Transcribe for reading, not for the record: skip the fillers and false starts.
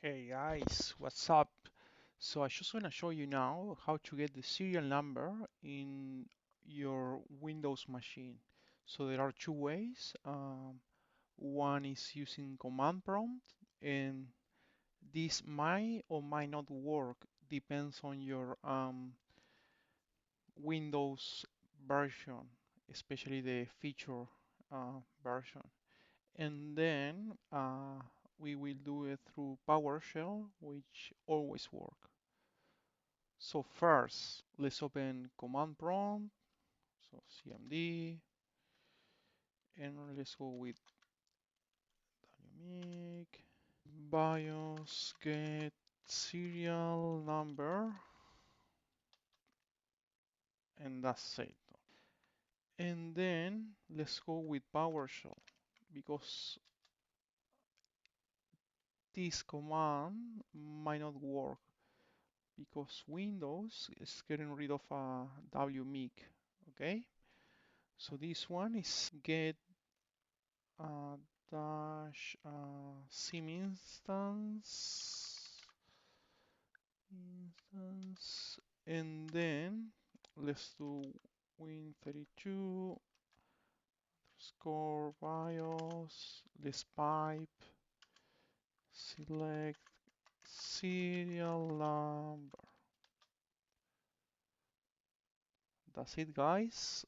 Hey guys, what's up? So I just want to show you now how to get the serial number in your Windows machine. So there are two ways. One is using command prompt, and this might or might not work, depends on your Windows version, especially the feature version. And then we will do it through PowerShell, which always work. So first, let's open command prompt. So CMD, and let's go with wmic, BIOS get serial number, and that's it. And then let's go with PowerShell because this command might not work because Windows is getting rid of wmic. Okay, so this one is get dash CMinstance, and then let's do win32 score BIOS, let's pipe, select serial number. That's it, guys.